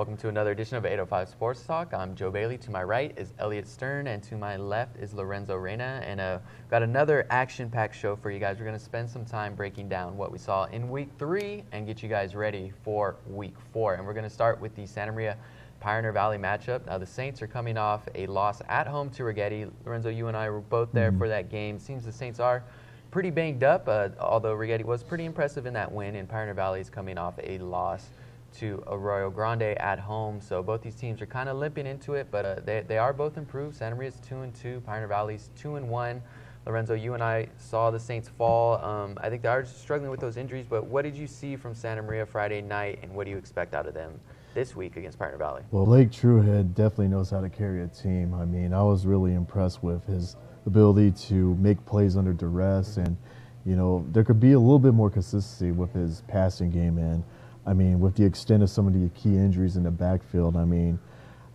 Welcome to another edition of 805 Sports Talk. I'm Joe Bailey. To my right is Elliott Stern, and to my left is Lorenzo Reyna. And we've got another action-packed show for you guys. We're going to spend some time breaking down what we saw in Week 3 and get you guys ready for Week 4. And we're going to start with the Santa Maria Pioneer Valley matchup. Now, the Saints are coming off a loss at home to Rigetti. Lorenzo, you and I were both there for that game. Seems the Saints are pretty banged up, although Rigetti was pretty impressive in that win, and Pioneer Valley is coming off a loss to Rio Grande at home. So both these teams are kind of limping into it, but they are both improved. Santa Maria's 2-2, Pioneer Valley's 2-1. Lorenzo, you and I saw the Saints fall. I think they are struggling with those injuries, but what did you see from Santa Maria Friday night, and what do you expect out of them this week against Pioneer Valley? Well, Lake Truehead definitely knows how to carry a team. I mean, I was really impressed with his ability to make plays under duress, and, you know, there could be a little bit more consistency with his passing game, and I mean, with the extent of some of the key injuries in the backfield, I mean,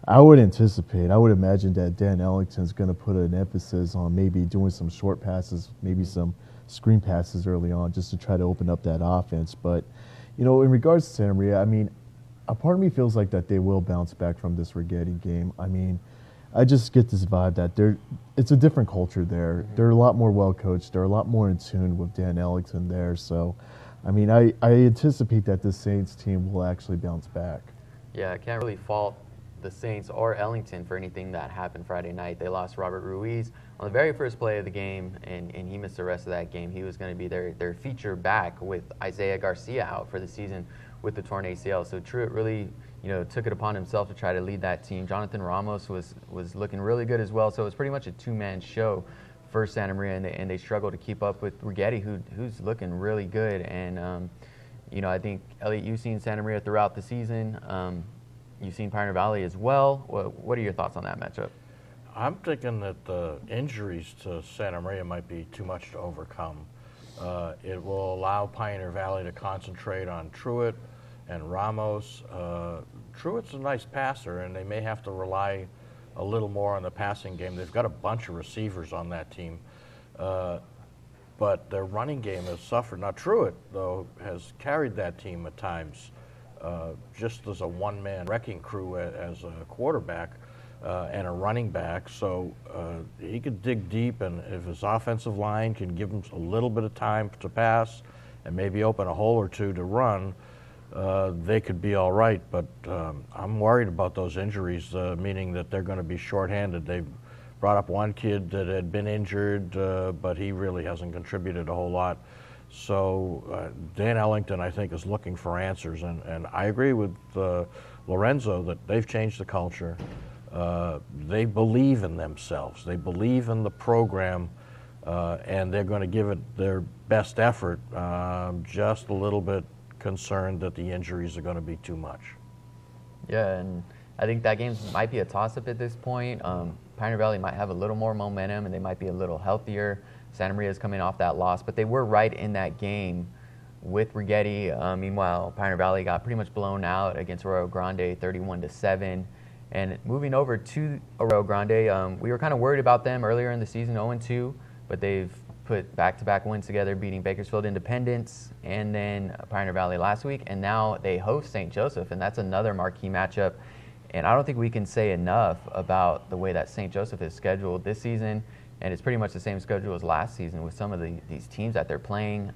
I would imagine that Dan Ellington's going to put an emphasis on maybe doing some short passes, maybe some screen passes early on just to try to open up that offense. But, you know, in regards to Santa Maria, I mean, a part of me feels like that they will bounce back from this Rigetti game. I mean, I just get this vibe that it's a different culture there. They're a lot more well-coached. They're a lot more in tune with Dan Ellington there. So, I mean, I anticipate that the Saints team will actually bounce back. Yeah, I can't really fault the Saints or Ellington for anything that happened Friday night. They lost Robert Ruiz on the very first play of the game, and he missed the rest of that game. He was going to be their feature back with Isaiah Garcia out for the season with the torn ACL. So Truitt really, you know, took it upon himself to try to lead that team. Jonathan Ramos was looking really good as well. So it was pretty much a two-man show for Santa Maria, and they struggle to keep up with Rigetti, who's looking really good. And, you know, I think, Elliott, you've seen Santa Maria throughout the season. You've seen Pioneer Valley as well. What are your thoughts on that matchup? I'm thinking that the injuries to Santa Maria might be too much to overcome. It will allow Pioneer Valley to concentrate on Truitt and Ramos. Truitt's a nice passer, and they may have to rely a little more on the passing game. They've got a bunch of receivers on that team, but their running game has suffered. Now, Truitt, though, has carried that team at times just as a one-man wrecking crew as a quarterback and a running back. So he could dig deep, and if his offensive line can give him a little bit of time to pass and maybe open a hole or two to run, they could be all right. But I'm worried about those injuries, meaning that they're going to be shorthanded. They've brought up one kid that had been injured, but he really hasn't contributed a whole lot. So Dan Ellington, I think, is looking for answers. And I agree with Lorenzo that they've changed the culture. They believe in themselves. They believe in the program, and they're going to give it their best effort. Just a little bit concerned that the injuries are going to be too much. Yeah, and I think that game might be a toss-up at this point. Pioneer Valley might have a little more momentum, and they might be a little healthier. Santa Maria is coming off that loss, but they were right in that game with Rigetti. Meanwhile, Pioneer Valley got pretty much blown out against Rio Grande, 31-7. And moving over to Rio Grande, we were kind of worried about them earlier in the season, 0-2, but they've put back-to-back wins together, beating Bakersfield Independence and then Pioneer Valley last week, and now they host St. Joseph, and that's another marquee matchup. And I don't think we can say enough about the way that St. Joseph is scheduled this season, and it's pretty much the same schedule as last season with some of these teams that they're playing.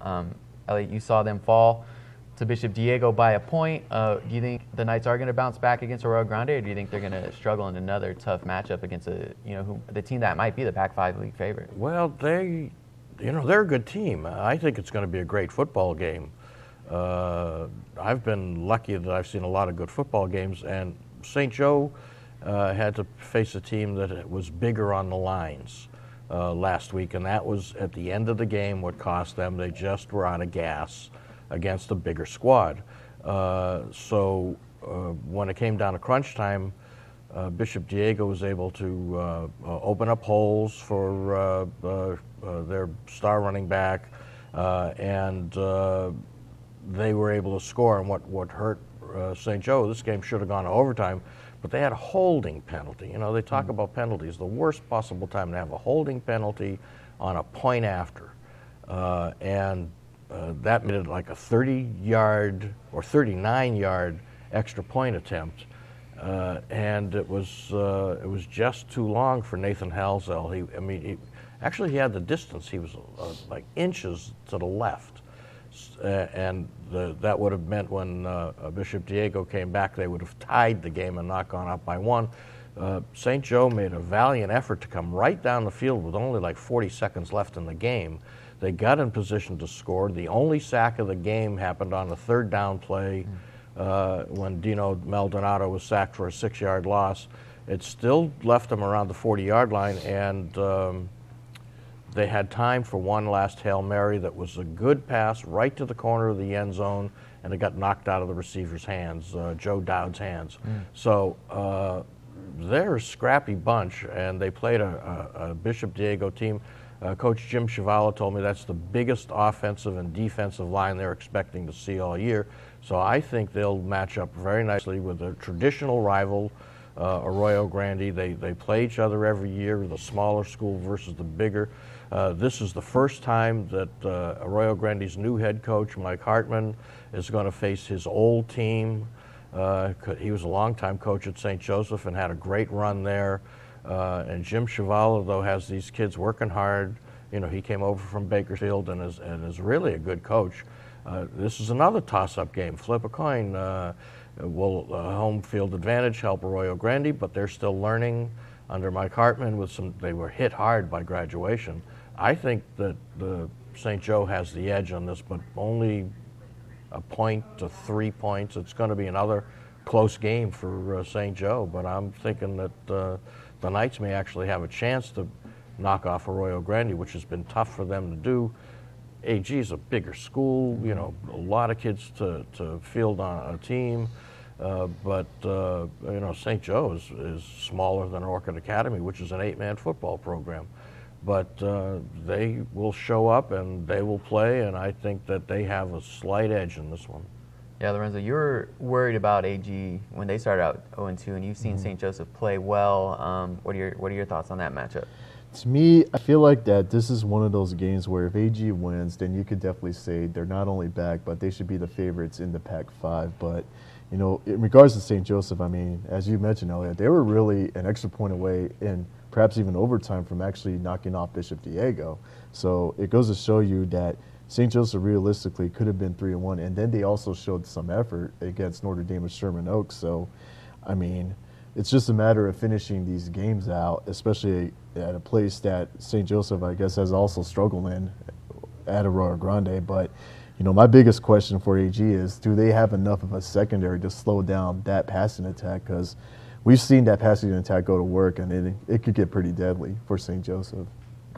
Elliott, you saw them fall to Bishop Diego by a point. Do you think the Knights are going to bounce back against Rio Grande, or do you think they're going to struggle in another tough matchup against the team that might be the Pac-5 league favorite? Well, they're a good team. I think it's going to be a great football game. I've been lucky that I've seen a lot of good football games, and St. Joe had to face a team that was bigger on the lines last week, and that was at the end of the game what cost them. They just were out of gas against a bigger squad. So when it came down to crunch time, Bishop Diego was able to open up holes for their star running back, and they were able to score. And what hurt St. Joe, this game should have gone to overtime, but they had a holding penalty. You know, they talk about penalties, the worst possible time to have a holding penalty on a point after. And that made it like a 30-yard or 39-yard extra point attempt. and it was just too long for Nathan Halzel. He had the distance. He was like inches to the left, and that would have meant when Bishop Diego came back, they would have tied the game and not gone up by one. St. Joe made a valiant effort to come right down the field with only like 40 seconds left in the game. They got in position to score. The only sack of the game happened on the third down play when Dino Maldonado was sacked for a 6-yard loss. It still left them around the 40-yard line, and they had time for one last Hail Mary that was a good pass right to the corner of the end zone, and it got knocked out of the receiver's hands, Joe Dowd's hands. So they're a scrappy bunch, and they played a Bishop Diego team. Coach Jim Chavala told me that's the biggest offensive and defensive line they're expecting to see all year. So I think they'll match up very nicely with a traditional rival, Arroyo Grande. They play each other every year, the smaller school versus the bigger. This is the first time that Arroyo Grande's new head coach, Mike Hartman, is going to face his old team. He was a longtime coach at St. Joseph and had a great run there. And Jim Chavala, though, has these kids working hard. You know, he came over from Bakersfield and is really a good coach. This is another toss-up game. Flip a coin. Will home field advantage help Arroyo Grande, but they're still learning under Mike Hartman. They were hit hard by graduation. I think that the St. Joe has the edge on this, but only a point to 3 points. It's going to be another close game for St. Joe, but I'm thinking that the Knights may actually have a chance to knock off Arroyo Grande, which has been tough for them to do. AG is a bigger school, you know, a lot of kids to field on a team, but you know, St. Joe is smaller than Orchid Academy, which is an 8-man football program. But they will show up and they will play, and I think that they have a slight edge in this one. Yeah, Lorenzo, you were worried about AG when they started out 0-2, and you've seen St. Joseph play well. What are your thoughts on that matchup? To me, I feel like that this is one of those games where if AG wins, then you could definitely say they're not only back, but they should be the favorites in the Pac-5. But, you know, in regards to St. Joseph, I mean, as you mentioned, Elliott, they were really an extra point away and perhaps even overtime from actually knocking off Bishop Diego. So it goes to show you that St. Joseph realistically could have been 3-1, and then they also showed some effort against Notre Dame of Sherman Oaks. So, I mean, it's just a matter of finishing these games out, especially at a place that St. Joseph, I guess, has also struggled in at Rio Grande. But, you know, my biggest question for AG is, do they have enough of a secondary to slow down that passing attack? Because we've seen that passing attack go to work, and it could get pretty deadly for St. Joseph.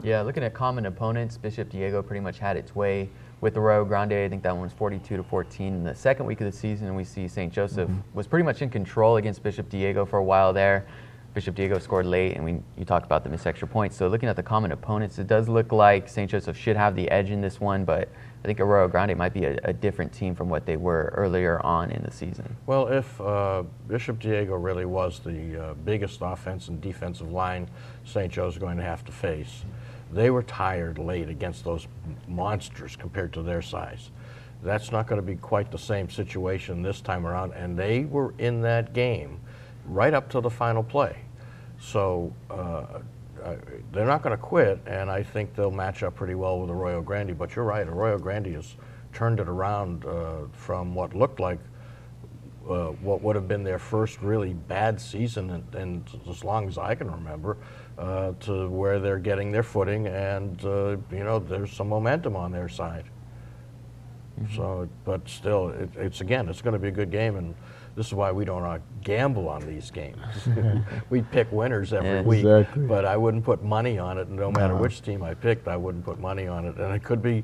Yeah, looking at common opponents, Bishop Diego pretty much had its way with the Rio Grande. I think that one was 42-14. In the second week of the season, we see St. Joseph was pretty much in control against Bishop Diego for a while there. Bishop Diego scored late, and you talked about the missed extra points. So looking at the common opponents, it does look like St. Joseph should have the edge in this one, but I think Rio Grande might be a different team from what they were earlier on in the season. Well, if Bishop Diego really was the biggest offense and defensive line St. Joe's going to have to face, they were tired late against those monsters compared to their size. That's not going to be quite the same situation this time around, and they were in that game right up to the final play. So they're not going to quit, and I think they'll match up pretty well with Arroyo Grande. But you're right, Arroyo Grande has turned it around from what looked like what would have been their first really bad season, and as long as I can remember, to where they're getting their footing, and you know, there's some momentum on their side. So, but still, it's going to be a good game, and this is why we don't gamble on these games. We pick winners every week, but I wouldn't put money on it. No matter which team I picked, I wouldn't put money on it. And it could be,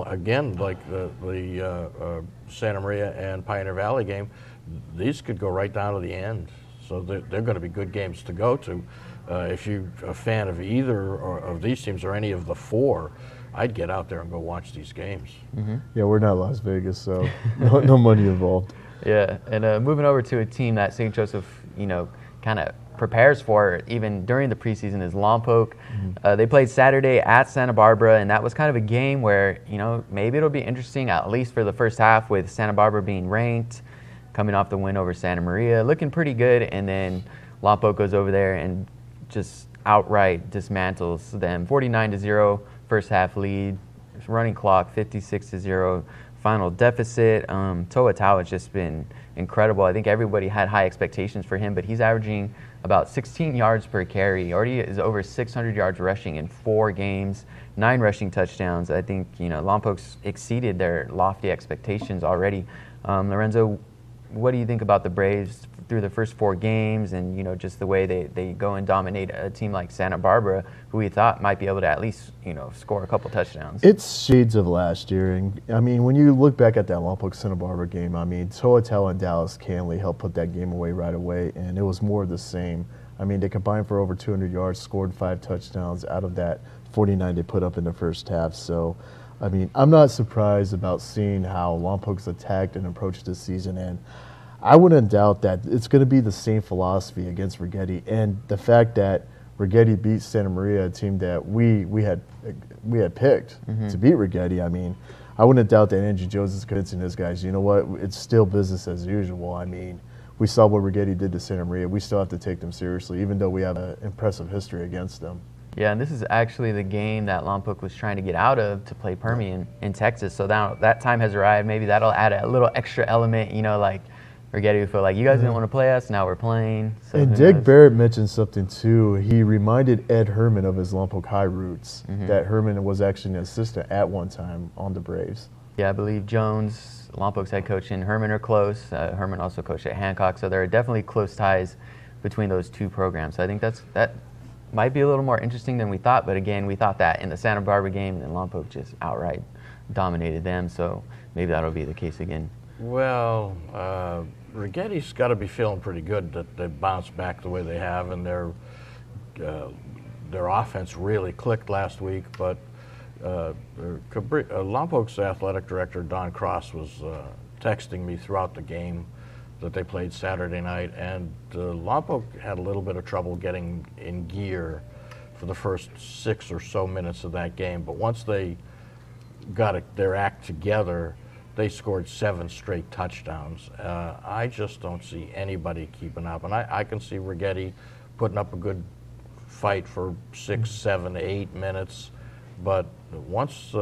again, like the Santa Maria and Pioneer Valley game. These could go right down to the end. So they're going to be good games to go to. If you're a fan of either of these teams or any of the four, I'd get out there and go watch these games. Yeah, we're not Las Vegas, so no money involved. Yeah, and moving over to a team that St. Joseph, you know, kind of prepares for even during the preseason is Lompoc. They played Saturday at Santa Barbara, and that was kind of a game where, you know, maybe it'll be interesting, at least for the first half, with Santa Barbara being ranked. coming off the win over Santa Maria, looking pretty good, and then Lompoc goes over there and just outright dismantles them. 49-0 first half lead, running clock 56-0 final deficit. Toa Tau has just been incredible. I think everybody had high expectations for him, but he's averaging about 16 yards per carry. Already is over 600 yards rushing in 4 games, 9 rushing touchdowns. I think, Lompoc's exceeded their lofty expectations already. Lorenzo, what do you think about the Braves through the first 4 games and, just the way they go and dominate a team like Santa Barbara, who we thought might be able to at least, score a couple touchdowns? It's shades of last year. And, when you look back at that Lompoc-Santa Barbara game, Toa Tau and Dallas Canley helped put that game away right away, and it was more of the same. They combined for over 200 yards, scored 5 touchdowns out of that 49 they put up in the first half. So, I'm not surprised about seeing how Lompoc's attacked and approached this season, and I wouldn't doubt that it's going to be the same philosophy against Righetti. And the fact that Righetti beat Santa Maria, a team that we had picked to beat Righetti, I wouldn't doubt that Andrew Jones is convincing his guys, you know what, it's still business as usual. We saw what Righetti did to Santa Maria. We still have to take them seriously, even though we have an impressive history against them. Yeah, and this is actually the game that Lompoc was trying to get out of to play Permian in Texas. So now that time has arrived. Maybe that'll add a little extra element, like Righetti would feel like, you guys didn't want to play us, now we're playing. So and Dick Barrett mentioned something too. He reminded Ed Herman of his Lompoc High roots, that Herman was actually an assistant at one time on the Braves. Yeah, I believe Jones, Lompoc's head coach, and Herman are close. Herman also coached at Hancock, so there are definitely close ties between those 2 programs. So I think that might be a little more interesting than we thought, but again, we thought that in the Santa Barbara game, and Lompoc just outright dominated them, so maybe that'll be the case again. Well, Righetti's got to be feeling pretty good that they bounced back the way they have, and their offense really clicked last week. But Lompoc's athletic director, Don Cross, was texting me throughout the game that they played Saturday night, and Lompoc had a little bit of trouble getting in gear for the first 6 or so minutes of that game. But once they got their act together, they scored 7 straight touchdowns. I just don't see anybody keeping up. And I can see Righetti putting up a good fight for 6, 7, 8 minutes. But once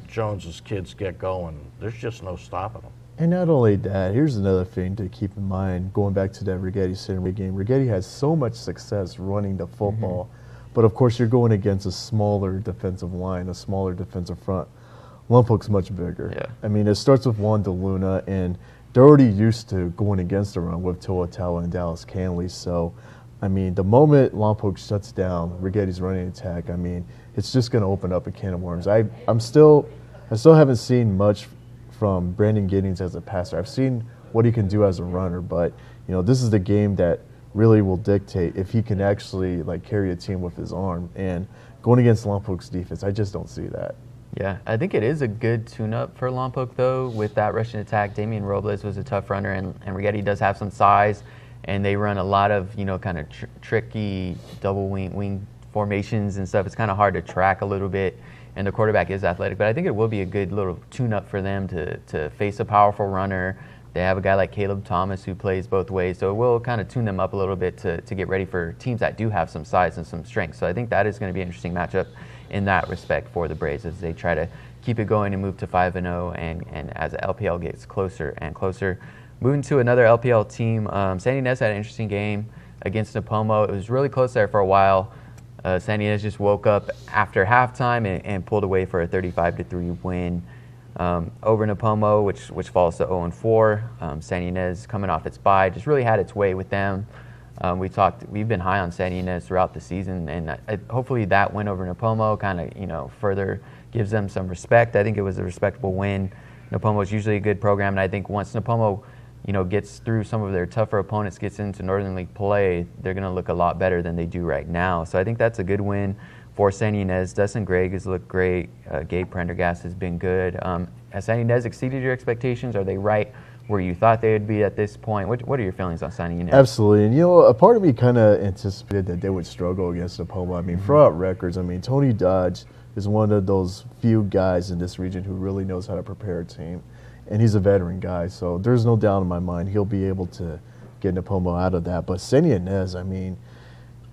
Jones's kids get going, there's just no stopping them. And not only that, here's another thing to keep in mind, going back to that Righetti-Santa Maria game. Righetti has so much success running the football, but of course you're going against a smaller defensive line, a smaller defensive front. Lompoc's much bigger. Yeah. It starts with Juan DeLuna, and they're already used to going against the run with Toa Tau and Dallas Canley. So, the moment Lompoc shuts down Righetti's running attack, it's just going to open up a can of worms. I still haven't seen much from Brandon Giddings as a passer. I've seen what he can do as a runner, but this is the game that really will dictate if he can actually carry a team with his arm. And going against Lompoc's defense, I just don't see that. Yeah, I think it is a good tune-up for Lompoc, though, with that rushing attack. Damian Robles was a tough runner, and Righetti does have some size, and they run a lot of, kind of tricky double wing formations and stuff. It's kind of hard to track a little bit, and the quarterback is athletic, but I think it will be a good little tune-up for them to face a powerful runner. They have a guy like Caleb Thomas who plays both ways, so it will kind of tune them up a little bit to get ready for teams that do have some size and some strength. So I think that is going to be an interesting matchup in that respect for the Braves as they try to keep it going and move to 5-0 and as the LPL gets closer and closer. Moving to another LPL team, San Ynez had an interesting game against Nipomo. It was really close there for a while. San Ynez just woke up after halftime and pulled away for a 35-3 win over Nipomo, which falls to 0-4. San Ynez, coming off its bye, just really had its way with them. We've been high on San Ynez throughout the season, and hopefully that win over Nipomo kind of further gives them some respect. I think it was a respectable win. Nipomo is usually a good program, and I think once Nipomo gets through some of their tougher opponents, gets into Northern League play, they're going to look a lot better than they do right now. So I think that's a good win for San Ynez. Dustin Gregg has looked great. Gabe Prendergast has been good. Has San Ynez exceeded your expectations? Are they right where you thought they would be at this point? What are your feelings on San Ynez? Absolutely. And, a part of me kind of anticipated that they would struggle against Nipomo. Throughout records, Tony Dodge is one of those few guys in this region who really knows how to prepare a team. and he's a veteran guy, so there's no doubt in my mind he'll be able to get Nipomo out of that. But Senny and Nez, I mean,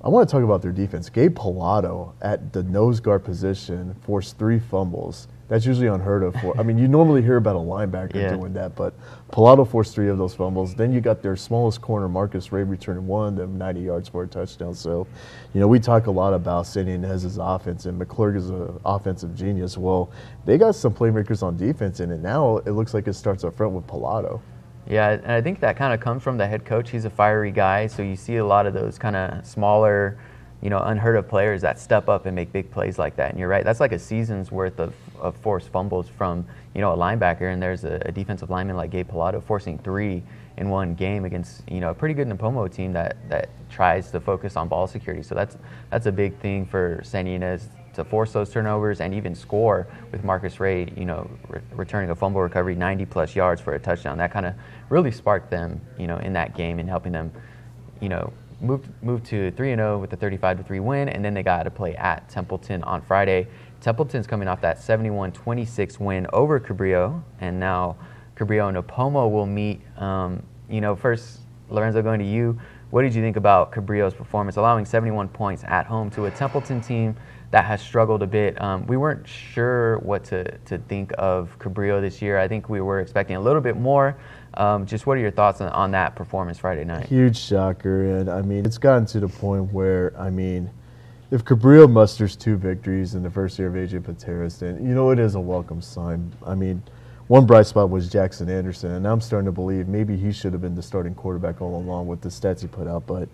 I want to talk about their defense. Gabe Pilato at the nose guard position forced 3 fumbles. That's usually unheard of. I mean, you normally hear about a linebacker doing that, but Pilato forced 3 of those fumbles. Then you got their smallest corner, Marcus Ray, returning 1 of 90 yards for a touchdown. So, you know, we talk a lot about Senny and Nez's offense, and McClurg is an offensive genius. Well, they got some playmakers on defense, and now it looks like it starts up front with Pilato. Yeah, and I think that kind of comes from the head coach. He's a fiery guy, so you see a lot of those kind of smaller, you know, unheard of players that step up and make big plays like that. And you're right, that's like a season's worth of forced fumbles from, you know, a linebacker. And there's a defensive lineman like Gabe Pilato forcing 3 in one game against, you know, a pretty good Nipomo team that tries to focus on ball security. So that's a big thing for Senny and Nez, to force those turnovers and even score with Marcus Ray, you know, returning a fumble recovery, 90-plus yards for a touchdown. That kind of really sparked them, you know, in that game and helping them, you know, move to 3-0 with a 35-3 win, and then they got to play at Templeton on Friday. Templeton's coming off that 71-26 win over Cabrillo, and now Cabrillo and Nipomo will meet. You know, first, Lorenzo, going to you, what did you think about Cabrillo's performance, allowing 71 points at home to a Templeton team that has struggled a bit? We weren't sure what to think of Cabrillo this year. I think we were expecting a little bit more. Just what are your thoughts on that performance Friday night? Huge shocker, and I mean, it's gotten to the point where, I mean, if Cabrillo musters 2 victories in the first year of AJ Pateras, then, you know, it is a welcome sign. I mean, one bright spot was Jackson Anderson, and I'm starting to believe maybe he should have been the starting quarterback all along with the stats he put out. But,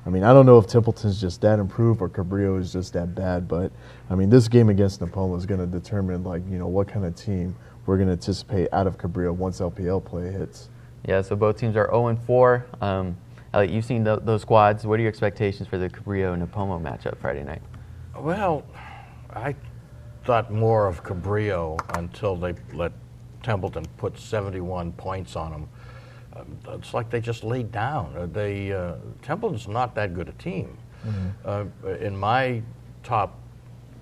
I mean, I don't know if Templeton's just that improved or Cabrillo is just that bad. But, I mean, this game against Nipomo is going to determine, like, you know, what kind of team we're going to anticipate out of Cabrillo once LPL play hits. Yeah, so both teams are 0-4. Elliott, you've seen those squads. What are your expectations for the Cabrillo-Nipomo matchup Friday night? Well, I thought more of Cabrillo until they let Templeton put 71 points on them. It's like they just laid down. Templeton's not that good a team. Mm-hmm. In my top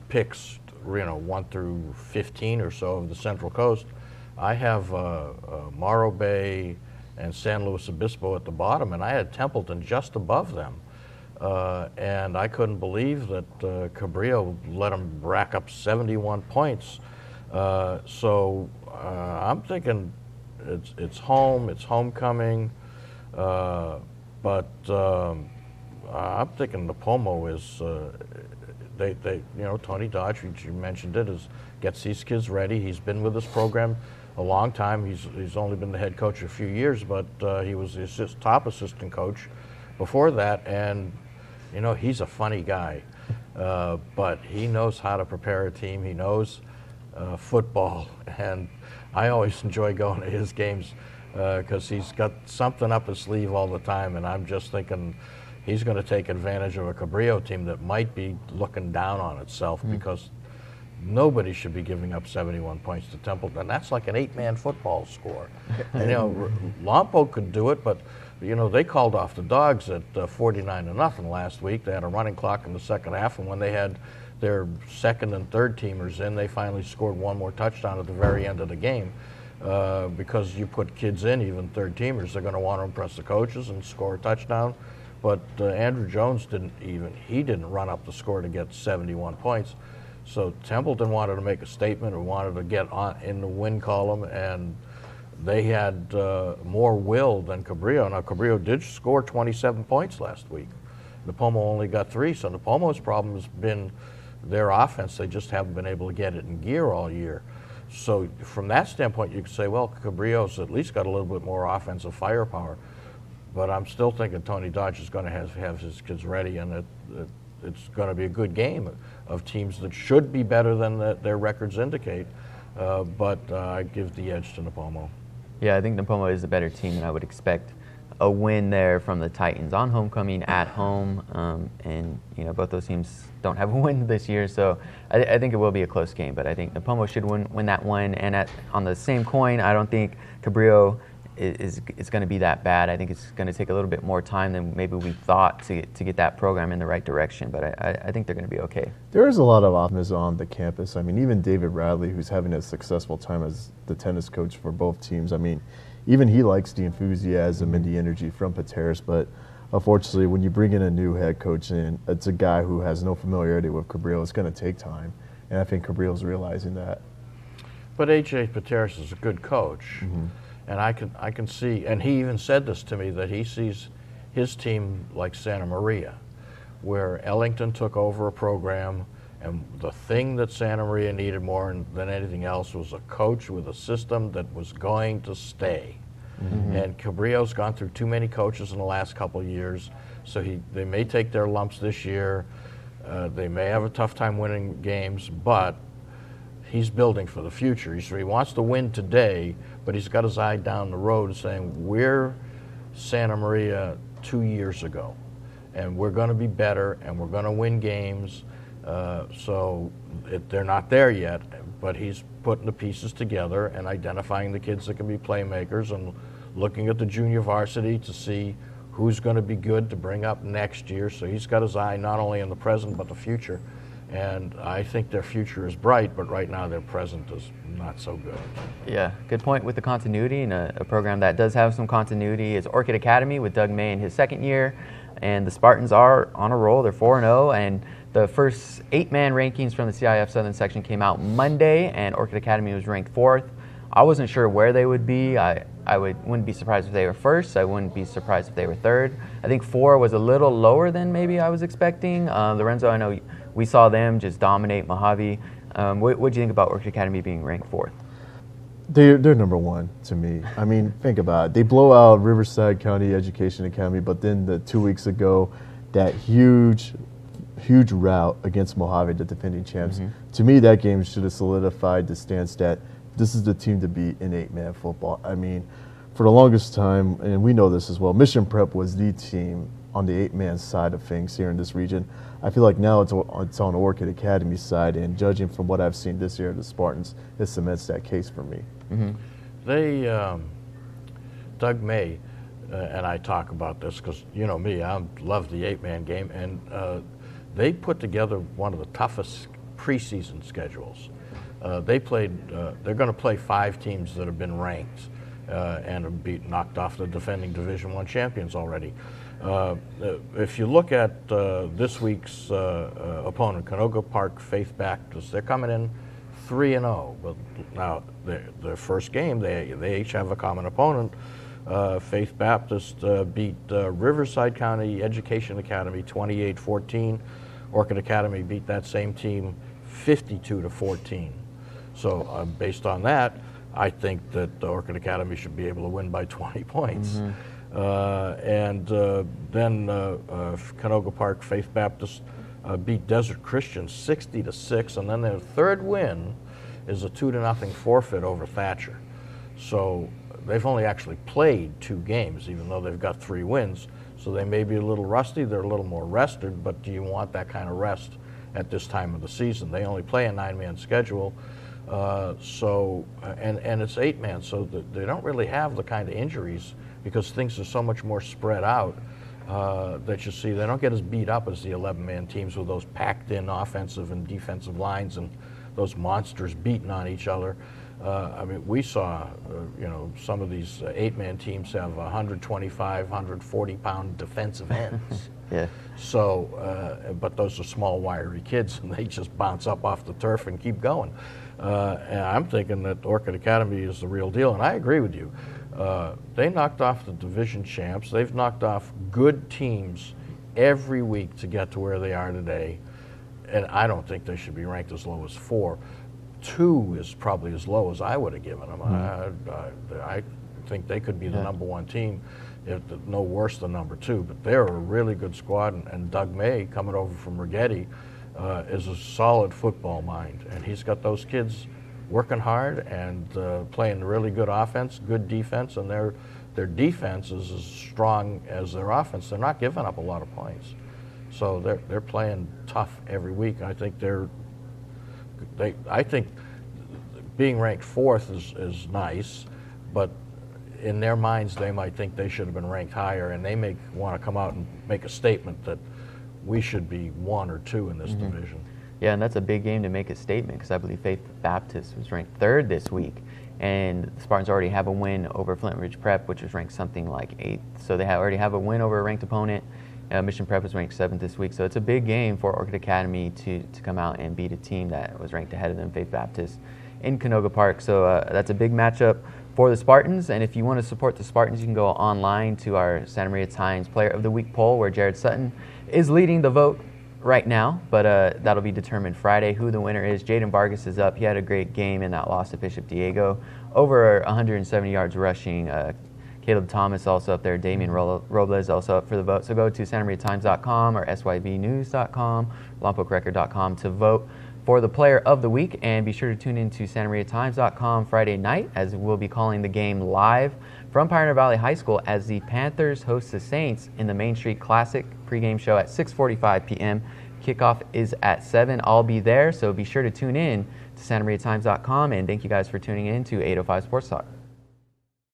picks, you know, 1 through 15 or so of the Central Coast, I have Morro Bay and San Luis Obispo at the bottom, and I had Templeton just above them. And I couldn't believe that Cabrillo let them rack up 71 points. So I'm thinking it's home, it's homecoming, but I'm thinking Nipomo is, they you know, Tony Dodge, you mentioned it, gets these kids ready. He's been with this program a long time. He's only been the head coach a few years, but he was the top assistant coach before that, and you know, he's a funny guy, but he knows how to prepare a team. He knows football, and I always enjoy going to his games because he's got something up his sleeve all the time, and I'm just thinking he's going to take advantage of a Cabrillo team that might be looking down on itself because nobody should be giving up 71 points to Templeton. That's like an 8-man football score. And, you know, Lompoc could do it, but, you know, they called off the Dogs at 49-0 last week. They had a running clock in the second half, and when they had their second and third teamers in, they finally scored 1 more touchdown at the very end of the game. Because you put kids in, even third teamers, they're going to want to impress the coaches and score a touchdown. But Andrew Jones didn't run up the score to get 71 points. So Templeton wanted to make a statement and wanted to get on in the win column, and they had more will than Cabrillo. Now, Cabrillo did score 27 points last week. Nipomo only got 3, so Nipomo's problem has been their offense. They just haven't been able to get it in gear all year. So from that standpoint, you could say, well, Cabrillo's at least got a little bit more offensive firepower. But I'm still thinking Tony Dodge is going to have his kids ready, and it's going to be a good game of teams that should be better than their records indicate. But I give the edge to Nipomo. Yeah, I think Nipomo is a better team, and I would expect a win there from the Titans on homecoming at home. And, you know, both those teams don't have a win this year, so I think it will be a close game. But I think Nipomo should win that one. And on the same coin, I don't think Cabrillo is going to be that bad. I think it's going to take a little bit more time than maybe we thought to get that program in the right direction. But I think they're going to be okay. There is a lot of optimism on the campus. I mean, even David Radley, who's having a successful time as the tennis coach for both teams, I mean, even he likes the enthusiasm and the energy from Panthers. But unfortunately, when you bring in a new head coach and it's a guy who has no familiarity with Cabrillo, it's going to take time. And I think Cabrillo's realizing that. But A.J. Panthers is a good coach. And I can see, and he even said this to me, that he sees his team like Santa Maria, where Ellington took over a program, and the thing that Santa Maria needed more than anything else was a coach with a system that was going to stay. And Cabrillo's gone through too many coaches in the last couple of years, so they may take their lumps this year. They may have a tough time winning games, but he's building for the future. He wants to win today, but he's got his eye down the road saying, we're Santa Maria 2 years ago, and we're going to be better, and we're going to win games. They're not there yet, but he's putting the pieces together and identifying the kids that can be playmakers and looking at the junior varsity to see who's going to be good to bring up next year. So he's got his eye not only in the present but the future. And I think their future is bright, but right now their present is not so good. Yeah, good point with the continuity, and a program that does have some continuity is Orchid Academy with Doug May in his second year. And the Spartans are on a roll. They're 4-0, and the first 8-man rankings from the CIF Southern section came out Monday, and Orchid Academy was ranked 4th. I wasn't sure where they would be. I wouldn't be surprised if they were 1st. I wouldn't be surprised if they were 3rd. I think 4 was a little lower than maybe I was expecting. Lorenzo, I know we saw them just dominate Mojave. What do you think about Orchid Academy being ranked 4th? They're number one to me. I mean, think about it. They blow out Riverside County Education Academy, but then 2 weeks ago, that huge rout against Mojave, the defending champs. To me, that game should have solidified the stance that this is the team to beat in 8-man football. I mean, for the longest time, and we know this as well, Mission Prep was the team on the 8-man side of things here in this region. I feel like now it's on Orchid Academy's side, and judging from what I've seen this year, the Spartans, it cements that case for me. They, Doug May and I talk about this because, you know me, I love the 8-man game, and they put together one of the toughest preseason schedules. They're going to play 5 teams that have been ranked and have knocked off the defending Division I champions already. If you look at this week's opponent, Canoga Park Faith Baptist, they're coming in 3-0. But now their first game, they each have a common opponent. Faith Baptist beat Riverside County Education Academy 28-14. Orchid Academy beat that same team 52-14. So based on that, I think that the Orchid Academy should be able to win by 20 points. Then Canoga Park Faith Baptist beat Desert Christian 60-6, and then their third win is a 2-0 forfeit over Thatcher. So they've only actually played 2 games, even though they've got 3 wins. So they may be a little rusty, they're a little more rested, but do you want that kind of rest at this time of the season? They only play a 9-man schedule, and it's 8-man, so they don't really have the kind of injuries because things are so much more spread out that you see. They don't get as beat up as the 11-man teams with those packed-in offensive and defensive lines and those monsters beating on each other. I mean, we saw, some of these 8-man teams have 125, 140-pound defensive ends. Yeah. So, but those are small, wiry kids, and they just bounce up off the turf and keep going. And I'm thinking that Orchid Academy is the real deal, and I agree with you. They knocked off the division champs. They've knocked off good teams every week to get to where they are today, and I don't think they should be ranked as low as 4. 2 is probably as low as I would have given them. I think they could be the number 1 team, if no worse than number 2. But they're a really good squad, and Doug May, coming over from Rigetti, is a solid football mind, and he's got those kids working hard and playing really good offense, good defense, and their defense is as strong as their offense. They're not giving up a lot of points, so they're playing tough every week. I think I think being ranked 4th is nice, but in their minds, they might think they should have been ranked higher, and they may want to come out and make a statement that we should be 1 or 2 in this division. Yeah, and that's a big game to make a statement because I believe Faith Baptist was ranked 3rd this week, and the Spartans already have a win over Flint Ridge Prep, which was ranked something like 8th. So they already have a win over a ranked opponent. Mission Prep was ranked 7th this week, so it's a big game for Orchid Academy to come out and beat a team that was ranked ahead of them, Faith Baptist, in Canoga Park. So that's a big matchup for the Spartans, and if you want to support the Spartans, you can go online to our Santa Maria Times Player of the Week poll, where Jared Sutton is leading the vote right now, but that'll be determined Friday who the winner is. Jaden Vargas is up. He had a great game in that loss to Bishop Diego, over 170 yards rushing. Caleb Thomas also up there. Damian Robles also up for the vote. So go to SantaMariaTimes.com or SYVnews.com, LompocRecord.com to vote for the Player of the Week. And be sure to tune in to SantaMariaTimes.com Friday night, as we'll be calling the game live from Pioneer Valley High School as the Panthers host the Saints in the Main Street Classic pregame show at 6:45 p.m. Kickoff is at 7. I'll be there, so be sure to tune in to SantaMariaTimes.com. And thank you guys for tuning in to 805 Sports Talk.